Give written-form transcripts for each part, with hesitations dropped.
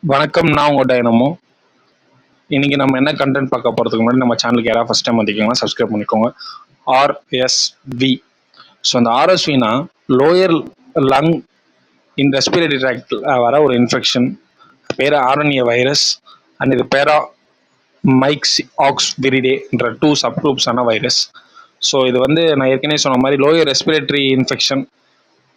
வணக்கம். நான் உங்க டைனமோ. இன்னைக்கு நம்ம என்ன கண்டென்ட் பார்க்க போறதுக்கு முன்னாடி நம்ம சேனலுக்கு யாராவது ஃபர்ஸ்ட் டைம் வந்திருக்கீங்கன்னா சப்ஸ்கிரைப் பண்ணிக்கோங்க. ஆர்எஸ்வி. ஸோ அந்த ஆர்எஸ்வினா லோயர் லங் இன் ரெஸ்பிரேட்டரி ட்ராக்டில் வர ஒரு இன்ஃபெக்ஷன். பேர் ஆரண்ய வைரஸ் அண்ட் இது பேரா மைக்ஸ் ஆக்ஸ் விரிடேன்ற 2 சப் குரூப்ஸான வைரஸ். ஸோ இது வந்து நான் ஏற்கனவே சொன்ன மாதிரி லோயர் ரெஸ்பிரேட்டரி இன்ஃபெக்ஷன்.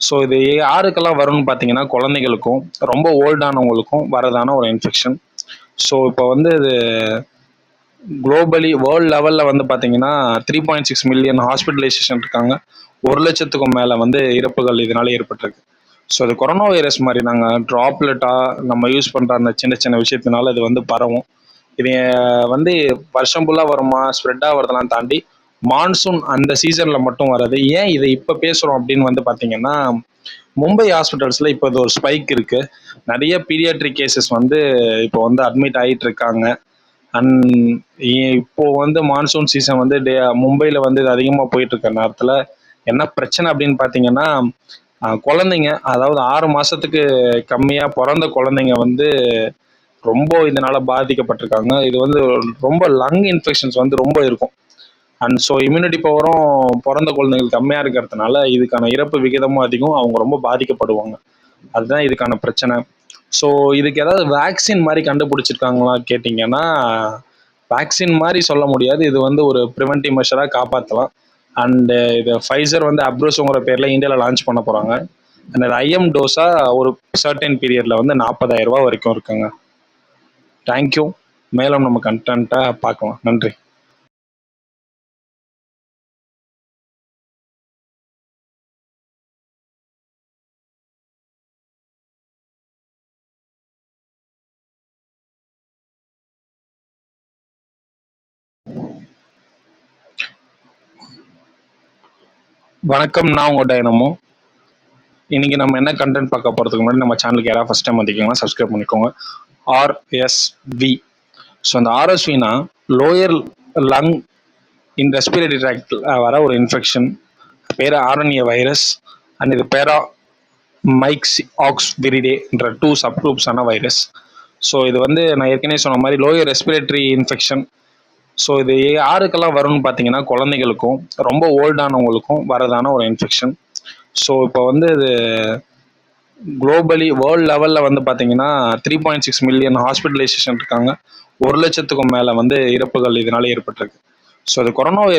ஸோ இது யாருக்கெல்லாம் வரும்னு பார்த்தீங்கன்னா குழந்தைகளுக்கும் ரொம்ப ஓல்டானவங்களுக்கும் வரதான ஒரு இன்ஃபெக்ஷன். ஸோ இப்போ வந்து இது குளோபலி வேர்ல்டு லெவலில் வந்து பார்த்தீங்கன்னா 3.6 மில்லியன் ஹாஸ்பிட்டலைசேஷன் இருக்காங்க. 1,00,000த்துக்கும் மேலே வந்து இறப்புகள் இதனால ஏற்பட்டிருக்கு. ஸோ அது கொரோனா வைரஸ் மாதிரி நாங்கள் ட்ராப்லெட்டாக நம்ம யூஸ் பண்ணுற அந்த சின்ன சின்ன விஷயத்தினால இது வந்து பரவும். இது வந்து வருஷம் ஃபுல்லாக வருமா, ஸ்ப்ரெட் ஆகிறதெல்லாம் தாண்டி மான்சூன் அந்த சீசனில் மட்டும் வர்றது. ஏன் இதை இப்போ பேசுகிறோம் அப்படின்னு வந்து பார்த்தீங்கன்னா, மும்பை ஹாஸ்பிட்டல்ஸில் இப்போ இது ஒரு ஸ்பைக் இருக்குது. நிறைய பீடியாட்ரிக் கேசஸ் வந்து இப்போ வந்து அட்மிட் ஆகிட்டு இருக்காங்க. அண்ட் இப்போ வந்து மான்சூன் சீசன் வந்து மும்பையில் வந்து இது அதிகமாக போயிட்டு இருக்க நேரத்தில் என்ன பிரச்சனை அப்படின்னு பார்த்தீங்கன்னா, குழந்தைங்க, அதாவது 6 மாதத்துக்கு கம்மியாக பிறந்த குழந்தைங்க வந்து ரொம்ப இதனால பாதிக்கப்பட்டிருக்காங்க. இது வந்து ரொம்ப லங் இன்ஃபெக்ஷன்ஸ் வந்து ரொம்ப இருக்கும். அண்ட் ஸோ இம்யூனிட்டி பவரும் பிறந்த குழந்தைங்களுக்கு கம்மியாக இருக்கிறதுனால இதுக்கான இறப்பு விகிதமும் அதிகம். அவங்க ரொம்ப பாதிக்கப்படுவாங்க. அதுதான் இதுக்கான பிரச்சனை. ஸோ இதுக்கு ஏதாவது வேக்சின் மாதிரி கண்டுபிடிச்சிருக்காங்களா கேட்டிங்கன்னா, வேக்சின் மாதிரி சொல்ல முடியாது. இது வந்து ஒரு ப்ரிவென்டிவ் மெஷராக காப்பாற்றலாம். அண்டு இது ஃபைசர் வந்து அப்ரோஸுங்கிற பேரில் இந்தியாவில் லான்ச் பண்ண போகிறாங்க. அண்ட் அது ஐஎம் டோஸாக ஒரு சர்டன் பீரியடில் வந்து 40,000 வரைக்கும் இருக்குங்க. தேங்க்யூ. மேலும் நம்ம கண்டென்ட்டை பார்க்கலாம். நன்றி. வணக்கம். நான் உங்க டைனமோ. இன்னைக்கு நம்ம என்ன கண்டென்ட் பார்க்க போறதுக்கு முன்னாடி நம்ம சேனலுக்கு யாராவது ஃபர்ஸ்ட் டைம் வந்திருக்கீங்கன்னா சப்ஸ்கிரைப் பண்ணிக்கோங்க. ஆர்எஸ்வி. ஸோ அந்த ஆர்எஸ்வினா லோயர் லங் இன் ரெஸ்பிரேட்டரி ட்ராக்டில் வர ஒரு இன்ஃபெக்ஷன். பேர் ஆரண்ய வைரஸ் அண்ட் இது பேரா மைக்ஸ் ஆக்ஸ் விரிடேன்ற 2 சப் குரூப்ஸான வைரஸ். ஸோ இது வந்து நான் ஏற்கனவே சொன்ன மாதிரி லோயர் ரெஸ்பிரேட்டரி இன்ஃபெக்ஷன். ஸோ இது யாருக்கெல்லாம் வரும்னு பார்த்தீங்கன்னா குழந்தைகளுக்கும் ரொம்ப ஓல்டானவங்களுக்கும் வரதான ஒரு இன்ஃபெக்ஷன். ஸோ இப்போ வந்து இது குளோபலி வேர்ல்டு லெவலில் வந்து பார்த்தீங்கன்னா 3.6 மில்லியன் ஹாஸ்பிட்டலைசேஷன் இருக்காங்க. 1,00,000த்துக்கும் மேலே வந்து இறப்புகள் இதனால ஏற்பட்டிருக்கு. ஸோ அது கொரோனா வைரஸ்